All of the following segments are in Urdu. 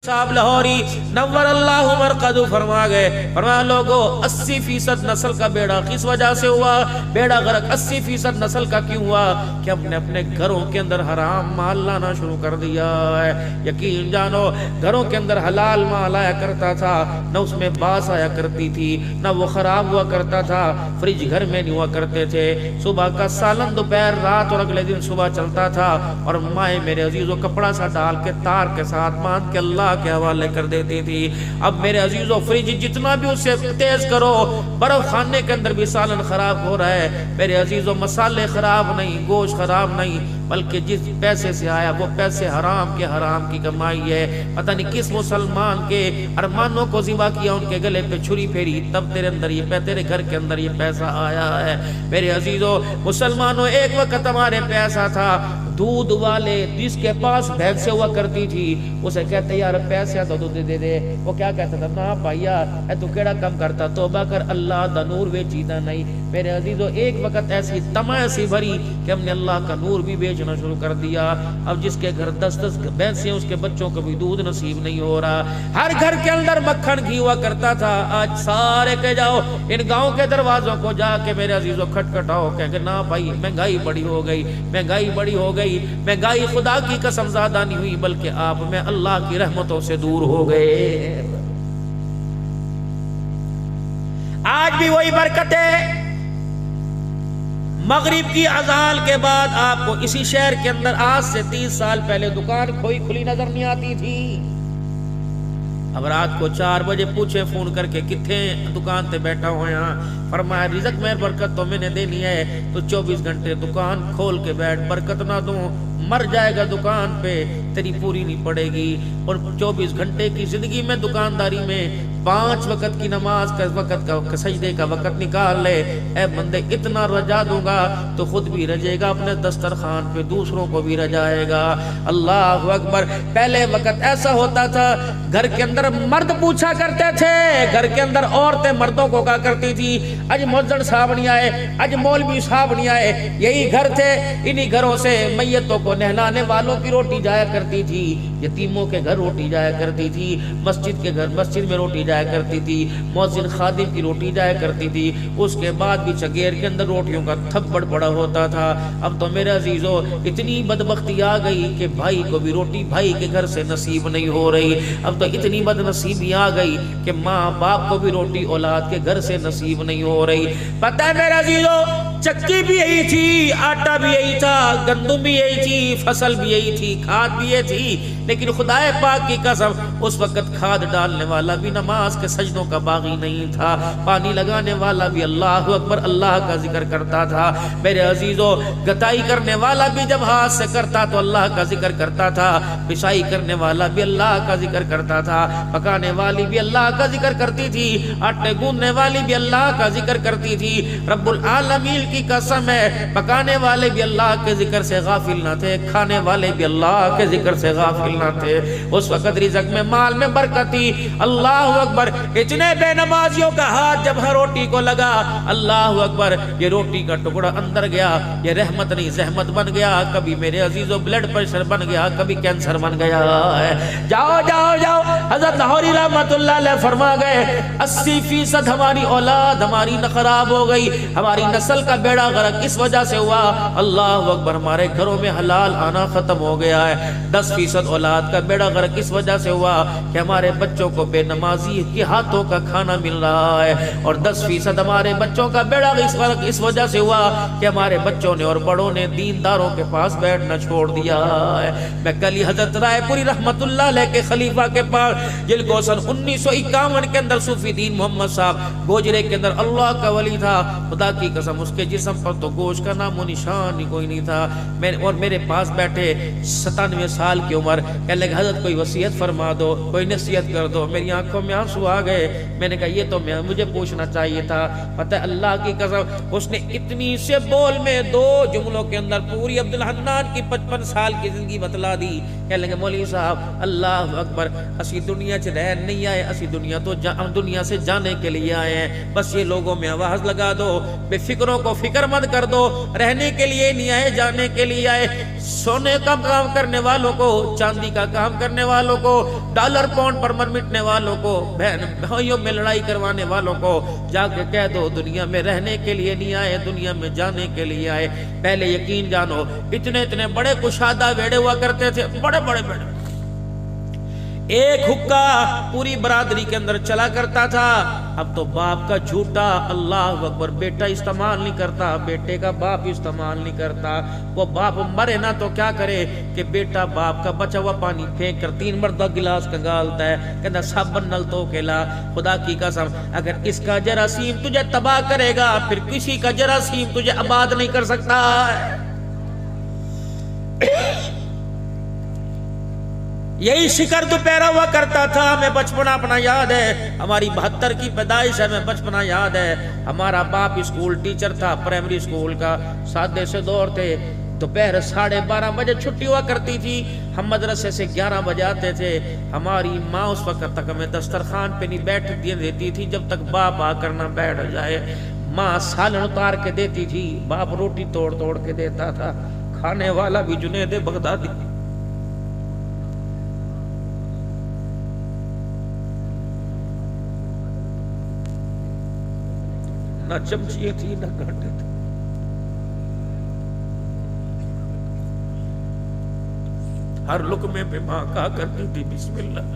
صاحب لاہوری نور اللہ مرقدو فرما گئے، فرمایا لوگو 80% نسل کا بیڑا کس وجہ سے ہوا؟ بیڑا غرق 80% نسل کا کیوں ہوا؟ کہ ہم نے اپنے گھروں کے اندر حرام مال لانا شروع کر دیا ہے۔ یقین جانو گھروں کے اندر حلال مال آیا کرتا تھا، نہ اس میں باس آیا کرتی تھی، نہ وہ خراب ہوا کرتا تھا، فریج گھر میں نہیں ہوا کرتے تھے، صبح کا سالن دوپہر رات اور اگلے دن صبح چلتا تھا، اور مائیں میرے عزیزو کپڑا سا ڈال کے تار کے ساتھ باندھ کے اللہ کے حوالے کر دیتی تھی۔ اب میرے عزیزو فریج جتنا بھی اسے تیز کرو، برف خانے کے اندر بھی سالن خراب ہو رہا ہے۔ میرے عزیزو مسالے خراب نہیں، گوشت خراب نہیں، بلکہ جس پیسے سے آیا وہ پیسے حرام کی کمائی ہے۔ پتہ نہیں کس مسلمان کے ارمانوں کو ذبح کیا، ان کے گلے پہ چھری پھیری، تب تیرے اندر یہ تیرے گھر کے اندر یہ پیسہ آیا ہے۔ میرے عزیزو مسلمانوں ایک وقت ہمارے پیسہ تھا، دودھ والے جس کے پاس بھینسیں ہوا کرتی تھی اسے کہتے یار پیسے تو دودھ دے دے، وہ کیا کہتا تھا؟ نا بھائیا اے تو کیڑا کم کرتا، توبہ کر، اللہ دا نور بیچیدہ نہیں۔ میرے عزیزو ایک وقت ایسی طمع سی بھری کہ ہم نے اللہ کا نور بھی بیچنا شروع کر دیا۔ اب جس کے گھر 10 بھینسیں اس کے بچوں کو بھی دودھ نصیب نہیں ہو رہا۔ ہر گھر کے اندر مکھن گھی ہوا کرتا تھا، آج سارے کہ جاؤ ان گاؤں کے دروازوں کو جا کے میرے عزیزو کھٹکھٹاؤ، کہیں کہ نا بھائی مہنگائی بڑی ہو گئی، مہنگائی بڑی ہو گئی، مہنگائی خدا کی قسم زیادہ نہیں ہوئی بلکہ آپ میں اللہ کی رحمتوں سے دور ہو گئے۔ آج بھی وہی برکت ہے۔ مغرب کی اذان کے بعد آپ کو اسی شہر کے اندر آج سے 30 سال پہلے دکان کوئی کھلی نظر نہیں آتی تھی۔ اب رات کو 4 بجے پوچھے فون کر کے کتنے دکان تے بیٹھا ہویا، فرمایا رزق میں برکت تو میں نے دینی ہے تو 24 گھنٹے دکان کھول کے بیٹھ، برکت نہ دوں مر جائے گا دکان پہ، تیری پوری نہیں پڑے گی۔ اور 24 گھنٹے کی زندگی میں دکانداری میں 5 وقت کی نماز کا وقت کا سجدے کا وقت نکال لے، اے بندے اتنا رجا دوں گا تو خود بھی رجے گا، اپنے دسترخوان پہ دوسروں کو بھی رجائے گا۔ اللہ اکبر۔ پہلے وقت ایسا ہوتا تھا گھر کے اندر مرد پوچھا کرتے تھے، گھر کے اندر عورتیں مردوں کو کہا کرتی تھی اج مؤذن صاحب نہیں آئے، اج مولوی صاحب نہیں آئے۔ یہی گھر تھے، انہی گھروں سے میتوں کو نہلانے والوں کی روٹی جایا کرتی تھی، یتیموں کے گھر روٹی جایا کرتی تھی، مسجد کے گھر مسجد میں روٹی جایا کرتی تھی، مؤذن خادم کی روٹی جایا کرتی تھی، اس کے بعد بھی چگیر کے اندر روٹیوں کا تھپڑ پڑا ہوتا تھا۔ اب تو میرے عزیزو اتنی بدبختی آ گئی کہ بھائی کو بھی روٹی بھائی کے گھر سے نصیب نہیں ہو رہی۔ اب تو اتنی بد نصیبی آ گئی کہ ماں باپ کو بھی روٹی اولاد کے گھر سے نصیب نہیں ہو رہی۔ پتہ ہے میرے عزیزو چکی بھی یہی تھی، آٹا بھی یہی تھا، گندم بھی یہی تھی، فصل بھی یہی تھی، کھاد بھی یہ تھی، لیکن خدا پاک کی قسم اس وقت کھاد ڈالنے والا بھی نماز کے سجدوں کا باغی نہیں تھا، پانی لگانے والا بھی اللہ اکبر اللہ کا ذکر کرتا تھا۔ میرے عزیزو گتائی کرنے والا بھی جب ہاتھ سے کرتا تو اللہ کا ذکر کرتا تھا، پسائی کرنے والا بھی اللہ کا ذکر کرتا تھا، پکانے والی بھی اللہ کا ذکر کرتی تھی، آٹے گوندنے والی بھی اللہ کا ذکر کرتی تھی۔ رب العالمین کی قسم ہے پکانے والے بھی اللہ کے ذکر سے غافل نہ تھے، کھانے والے بھی اللہ کے ذکر سے غافل نہ تھے۔ اس وقت رزق میں مال میں برکت تھی۔ اللہ اکبر۔ اتنے بے نمازیوں کا ہاتھ جب ہر روٹی کو لگا، اللہ اکبر، یہ روٹی کا ٹکڑا اندر گیا، یہ رحمت نہیں زحمت بن گیا، کبھی میرے عزیزو بلڈ پریشر بن گیا، کبھی کینسر بن گیا ہے۔ جاؤ جاؤ جاؤ، حضرت لاہوری رحمت اللہ علیہ فرما گئے 80% ہماری اولاد ہماری خراب ہو گئی، ہماری نسل کا بیڑا غرق اس وجہ سے ہوا۔ اللہ اکبر۔ ہمارے گھروں میں حلال آنا ختم ہو گیا ہے۔ 10% اولاد کا بیڑا غرق اس وجہ سے ہوا کہ ہمارے بچوں کو بے نمازی کے ہاتھوں کا کھانا مل رہا ہے، اور 10% ہمارے بچوں کا بیڑا غرق اس وجہ سے ہوا کہ ہمارے بچوں نے اور بڑوں نے دینداروں کے پاس بیٹھنا چھوڑ دیا ہے۔ میں کل ہی حضرت رائے پوری رحمت اللہ علیہ کے خلیفہ کے پاس، جن کو سن 1951 کے اندر صوفی دین محمد صاحب گوجرے کے اندر اللہ کا ولی تھا، خدا کی قسم اس کے جسم پر تو گوشت کا نام و نشان ہی کوئی نہیں تھا، اور میرے پاس بیٹھے 97 سال کی عمر، کہنے لگے حضرت کوئی وصیت فرما دو، کوئی نصیحت کر دو۔ میری آنکھوں میں آنسو آ گئے، میں نے کہا یہ تو مجھے پوچھنا چاہیے تھا۔ پتہ ہے اللہ کی قسم اس نے اتنی سے بول میں 2 جملوں کے اندر پوری عبدالحنان کی 55 سال کی زندگی بتلا دی۔ کہنے لگے مولوی صاحب اللہ اکبر، اسی دنیا چ رہن نہیں آئے، اسی دنیا سے جانے کے لیے آئے ہیں. بس یہ لوگوں میں آواز لگا دو، بے فکروں کو فکر مند کر دو. رہنے کے لیے نہیں آئے، جانے کے لیے آئے. سونے کا کام کرنے والوں کو، چاندی کا کام کرنے والوں کو، ڈالر پاؤنڈ پر مٹنے والوں کو، بہن بھائیوں میں لڑائی کروانے والوں کو جا کے کہہ دو دنیا میں رہنے کے لیے نہیں آئے، دنیا میں جانے کے لیے آئے. پہلے یقین جانو، اتنے بڑے کشادہ بیڑے ہوا کرتے تھے، بڑے بڑے بیڑے. ایک حکا پوری برادری کے اندر چلا کرتا تھا. اب تو باپ کا جھوٹا، اللہ اکبر، بیٹا استعمال نہیں کرتا، بیٹے کا باپ استعمال نہیں کرتا. وہ باپ مرے نہ تو کیا کرے کہ بیٹا باپ کا بچا ہوا پانی پھینک کر 3 مرتبہ گلاس کنگالتا ہے، کہتا صابن نل تو کے لا. خدا کی قسم اگر اس کا جراثیم تجھے تباہ کرے گا، پھر کسی کا جراثیم تجھے آباد نہیں کر سکتا. یہی شکر دوپہرا ہوا کرتا تھا. ہمیں بچپنا اپنا یاد ہے، ہماری 72 کی پیدائش ہے، ہمیں بچپنا یاد ہے. ہمارا باپ اسکول ٹیچر تھا، پرائمری اسکول کا. سادے سے دور تھے. دوپہر 12:30 بجے چھٹی ہوا کرتی تھی. ہم مدرسے سے 11 بجے آتے تھے. ہماری ماں اس وقت تک ہمیں دسترخوان پہ نہیں بیٹھ دیتی تھی جب تک باپ آ کر نہ بیٹھ جائے. ماں سالن اتار کے دیتی تھی، باپ روٹی توڑ کے دیتا تھا. کھانے والا بھی جنید بغدادی. نہ چمچیاں تھی نہ کانٹے تھے. ہر لقمے پہ ماں کہا کرتی تھی بسم اللہ.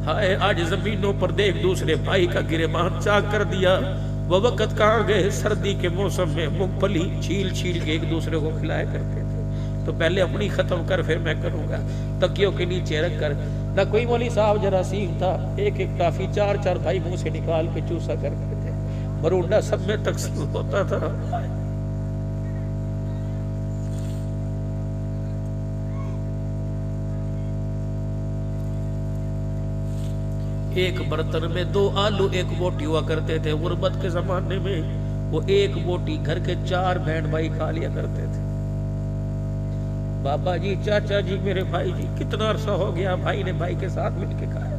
ہائے آج زمینوں پر دیکھ دوسرے بھائی کا گریبان چاک کر دیا. وہ وقت کہاں گئے؟ سردی کے موسم میں مونگ پھلی چھیل کے ایک دوسرے کو کھلایا کرتے تھے. تو پہلے اپنی ختم کر پھر میں کروں گا. تکیوں کے نیچے رکھ کر. نہ کوئی مولوی صاحب جراثیم تھا. ایک ٹافی 4 بھائی منہ سے نکال کے چوسا کرتے تھے. مرونڈا سب میں تقسیم ہوتا تھا. ایک برتن میں 2 آلو 1 بوٹی ہوا کرتے تھے. غربت کے زمانے میں وہ 1 بوٹی گھر کے 4 بہن بھائی کھا لیا کرتے تھے. بابا جی، چاچا جی، میرے بھائی جی، کتنا عرصہ ہو گیا بھائی نے بھائی کے ساتھ مل کے کھایا.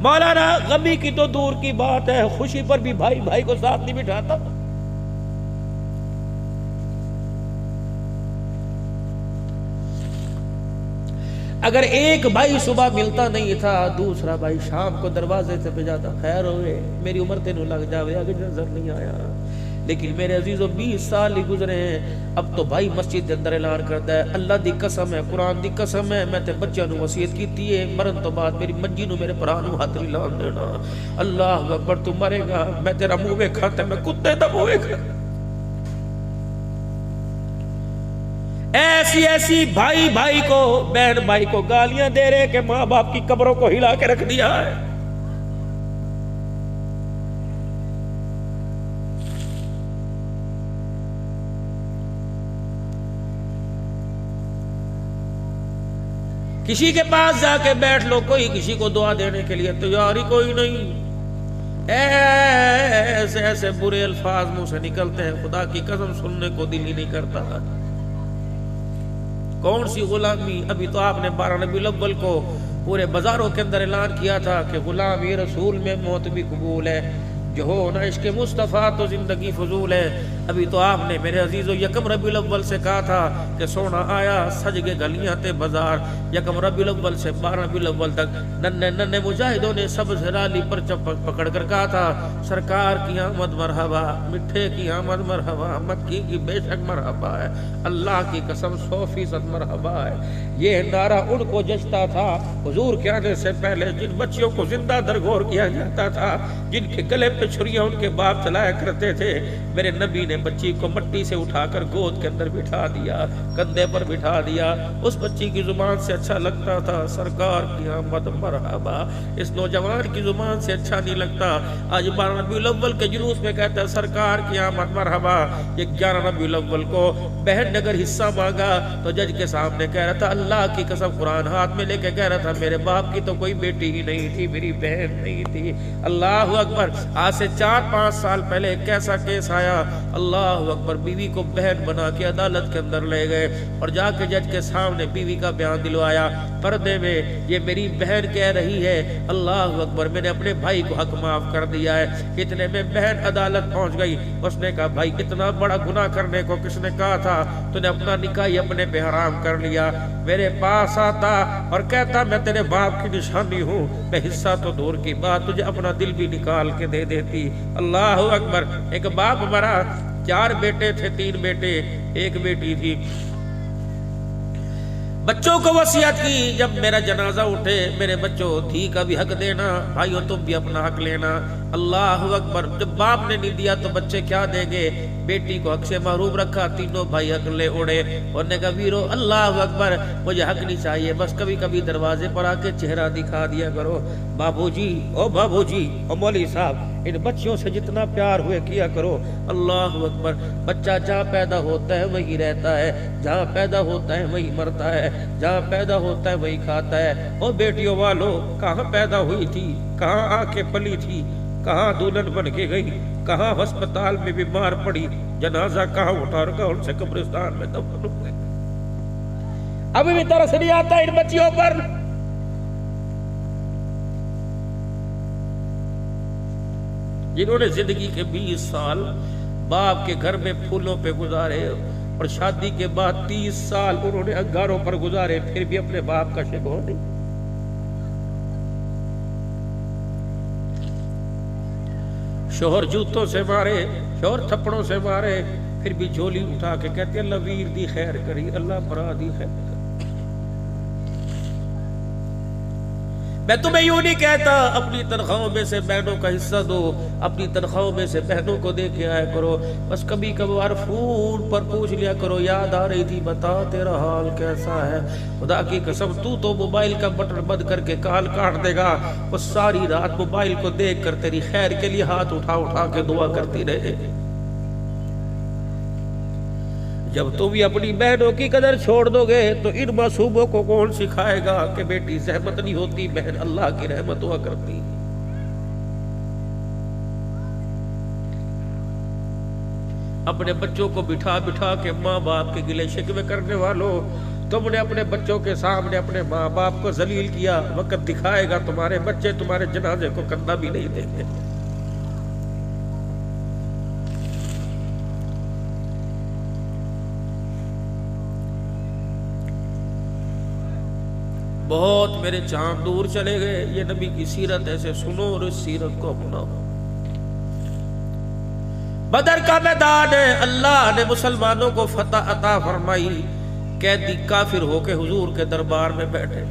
مولانا غمی کی تو دور کی بات ہے، خوشی پر بھی بھائی بھائی کو ساتھ نہیں بٹھاتا. اگر ایک بھائی صبح ملتا نہیں تھا، دوسرا بھائی شام کو دروازے سے بجاتا، خیر ہوئے میری عمر تینوں لگ جاوے، اگر نظر نہیں آیا. لیکن میرے عزیزو 20 سال ہی گزرے ہیں. اب تو بھائی مسجد کے اندر اعلان کرتا ہے، اللہ دی قسم ہے، قرآن دی قسم ہے، میں تے بچیاں نو وصیت کیتی ہے مرن تو بعد میری منجی نو میرے بھرا نو ہاتھ نہیں لان دینا. اللہ اکبر، تو مرے گا میں تیرا منہ ویکھا تے میں کتے دا منہ ویکھا. ایسی بھائی بھائی کو، بہن بھائی کو گالیاں دے رہے کہ ماں باپ کی قبروں کو ہلا کے رکھ دیا ہے. کسی کے پاس جا کے بیٹھ لو، کوئی کسی کو دعا دینے کے لیے تیار ہی کوئی نہیں. ایسے برے الفاظ منہ سے نکلتے ہیں، خدا کی قسم سننے کو دل ہی نہیں کرتا. کون سی غلامی؟ ابھی تو آپ نے 12 ربیع الاول کو پورے بازاروں کے اندر اعلان کیا تھا کہ غلامی رسول میں موت بھی قبول ہے، جو ہو نہ عشق مصطفیٰ تو زندگی فضول ہے. ابھی تو آپ نے میرے عزیزو 1 ربیع الاول سے کہا تھا کہ سونا آیا سج کے گلیاں تے بازار. 1 ربیع الاول سے 12 ربیع الاول تک ننے مجاہدوں نے سبز رالی پر پکڑ کر کہا تھا، سرکار کی آمد مرحبا، مٹھے کی آمد مرحبا، مکی کی بے شک مرحبا ہے، اللہ کی قسم 100% مرحبا ہے. یہ نعرہ ان کو جچتا تھا حضور کے آنے سے پہلے جن بچیوں کو زندہ درگور کیا جاتا تھا، جن کے گلے پہ چھریاں ان کے باپ چلایا کرتے تھے. میرے نبی نے بچی کو مٹی سے اٹھا کر گود کے اندر بٹھا دیا، کندھے پر بٹھا دیا. اس بچی کی زبان سے اچھا لگتا تھا سرکار کی آمد مرحبا. اس نوجوان کی زبان سے اچھا نہیں لگتا. آج 12 ربیع الاول کے جلوس میں کہتا ہے سرکار کی آمد مرحبا. یہ 11 ربیع الاول کو بہن نے اگر حصہ مانگا تو جج کے سامنے کہہ رہا تھا، اللہ کی قسم قرآن ہاتھ میں لے کے کہہ رہا تھا، میرے باپ کی تو کوئی بیٹی ہی نہیں تھی، میری بہن نہیں تھی. اللہ اکبر. آج سے 4-5 سال پہلے ایک ایسا کیس آیا، اللہ اکبر، بیوی کو بہن بنا کے عدالت کے اندر لے گئے اور جا کے جج کے سامنے بیوی کا بیان دلوایا پردے میں، یہ میری بہن کہہ رہی ہے اللہ اکبر میں نے اپنے بھائی کو حق معاف کر دیا ہے۔ اتنے میں بہن عدالت پہنچ گئی، اس نے کہا بھائی اتنا بڑا گناہ کرنے کو کس نے کہا تھا؟ تو نے اپنا نکاح ہی اپنے پہ حرام کر لیا، میرے پاس آتا اور کہتا میں تیرے باپ کی نشانی ہوں، میں حصہ تو دور کی بات تجھے اپنا دل بھی نکال کے دے دیتی۔ اللہ اکبر، ایک باپ مرا، 4 بیٹے تھے، 3 بیٹے 1 بیٹی تھی، بچوں کو وصیت کی جب میرا جنازہ اٹھے میرے بچوں دھی کا بھی حق دینا، بھائیوں تم بھی اپنا حق لینا۔ اللہ اکبر، جب باپ نے نہیں دیا تو بچے کیا دیں گے؟ بیٹی کو حق سے محروم رکھا، تینوں بھائی حق لے اڑے اور نے کہا ویرو اللہ اکبر مجھے حق نہیں چاہیے، بس کبھی کبھی دروازے پر آ کے چہرہ دکھا دیا کرو، بابو جی او بابو جی او مولوی صاحب ان بچوں سے جتنا پیار ہوئے کیا کرو۔ اللہ اکبر، بچہ جہاں پیدا ہوتا ہے وہی رہتا ہے، جہاں پیدا ہوتا ہے وہی مرتا ہے، جہاں پیدا ہوتا ہے وہی کھاتا ہے۔ او بیٹیوں والو، کہاں پیدا ہوئی تھی، کہاں آ کے پلی تھی، کہاں دلہن بن کے گئی، کہاں ہسپتال میں بیمار پڑی، جنازہ کہاں اٹھا رکھا ان سے قبرستان میں دفن ہوئے۔ ابھی بھی ترس نہیں آتا ان بچیوں پر؟ جنہوں نے زندگی کے 20 سال باپ کے گھر میں پھولوں پہ گزارے اور شادی کے بعد 30 سال انہوں نے انگاروں پر گزارے، پھر بھی اپنے باپ کا شکوہ نہیں۔ شوہر جوتوں سے مارے، شوہر تھپڑوں سے مارے، پھر بھی جھولی اٹھا کے کہتے اللہ ویر دی خیر کری، اللہ برا دی خیر کری۔ میں تمہیں یوں نہیں کہتا اپنی تنخواہوں میں سے بہنوں کا حصہ دو، اپنی تنخواہوں میں سے بہنوں کو دے کے آیا کرو، بس کبھی کبھار فون پر پوچھ لیا کرو یاد آ رہی تھی بتا تیرا حال کیسا ہے۔ خدا کی قسم تو موبائل کا بٹن بند کر کے کال کاٹ دے گا، وہ ساری رات موبائل کو دیکھ کر تیری خیر کے لیے ہاتھ اٹھا اٹھا کے دعا کرتی رہے۔ جب تم بھی اپنی بہنوں کی قدر چھوڑ دو گے تو ان معصوموں کو کون سکھائے گا کہ بیٹی زحمت نہیں ہوتی، بہن اللہ کی رحمت ہوا کرتی۔ اپنے بچوں کو بٹھا بٹھا کے ماں باپ کے گلے شکوے کرنے والوں، تم نے اپنے بچوں کے سامنے اپنے ماں باپ کو ذلیل کیا، وقت دکھائے گا تمہارے بچے تمہارے جنازے کو کندھا بھی نہیں دیں گے۔ بہت میرے چاند دور چلے گئے، یہ نبی کی سیرت ایسے سنو اور اس سیرت کو اپناؤ۔ بدر کا میدان ہے، اللہ نے مسلمانوں کو فتح عطا فرمائی، قیدی کافر ہو کے حضور کے دربار میں بیٹھے،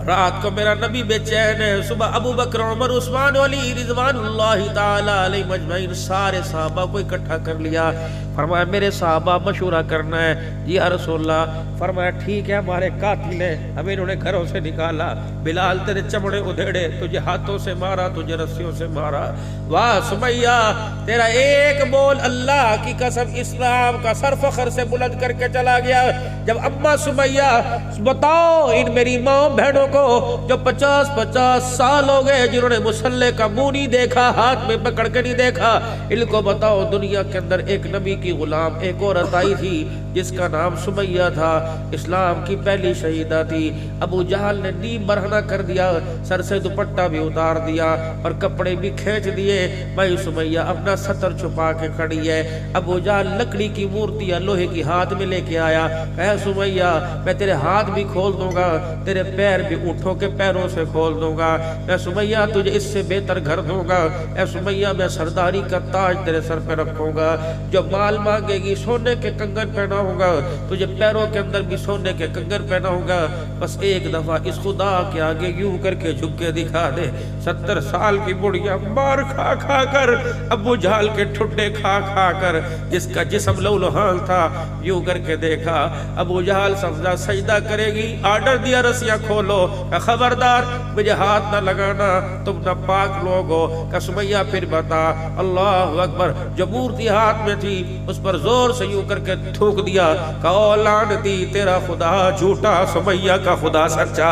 رات کو میرا نبی بے چین ہے، صبح ابو بکر عمر عثمان علی رضوان اللہ تعالی علیہ مجمعین سارے صحابہ کو اکٹھا کر لیا، فرمایا میرے صحابہ مشورہ کرنا ہے۔ جی یا رسول اللہ، فرمایا ٹھیک ہے ہمارے قاتل ہیں، ہمیں انہوں نے گھروں سے نکالا، بلال تیرے چمڑے ادھیڑے، تجھے ہاتھوں سے مارا، تجھے رسیوں سے مارا، واہ سمیہ تیرا ایک بول اللہ کی قسم اسلام کا سر فخر سے بلند کر کے چلا گیا۔ جب اماں سمیہ بتاؤ ان میری ماں بہنوں کو جو 50 سال ہو گئے جنہوں نے مسلح کا منہ نہیں دیکھا، ہاتھ میں پکڑ کے نہیں دیکھا، ان کو بتاؤ دنیا کے اندر ایک نبی کی غلام ایک عورت آئی تھی جس کا نام سمیہ تھا، اسلام کی پہلی شہیدہ تھی۔ ابو جہل نے نیم برہنہ کر دیا، سر سے دوپٹہ بھی اتار دیا اور کپڑے بھی کھینچ دیے، بھائی سمیہ اپنا ستر چھپا کے کھڑی ہے۔ ابو جہل لکڑی کی مورتیاں لوہے کی ہاتھ میں لے کے آیا، کہا سمیہ میں تیرے ہاتھ بھی کھول دوں گا، تیرے پیر بھی اونٹوں کے پیروں سے کھول دوں گا، میں سمیہ تجھے اس سے بہتر گھر دوں گا، اے سمیہ میں سرداری کا تاج تیرے سر پہ رکھوں گا، جو مال مانگے گی سونے کے کنگن پہناؤں گا، تجھے پیروں کے اندر بھی سونے کے کنگن پہناؤں گا، بس ایک دفعہ اس خدا کے آگے یوں کر کے جھک کے دکھا دے۔ 70 سال کی بڑھیا مار کھا کھا کر، ابو جہل کے ٹھڈے کھا کھا کر، جس کا جسم لولہان تھا یوں کر کے دیکھا، ابو جہل سجدہ کرے گی، آرڈر دیا رسیاں کھولو، خبردار مجھے ہاتھ نہ لگانا تم نہ پاک لوگ ہو، کہ سمیہ پھر بتا، اللہ اکبر، جو مورتی ہاتھ میں تھی اس پر زور سے یوں کر کے تھوک دیا، کہ او لعنتی تیرا خدا جھوٹا سمیہ کا خدا سچا۔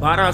12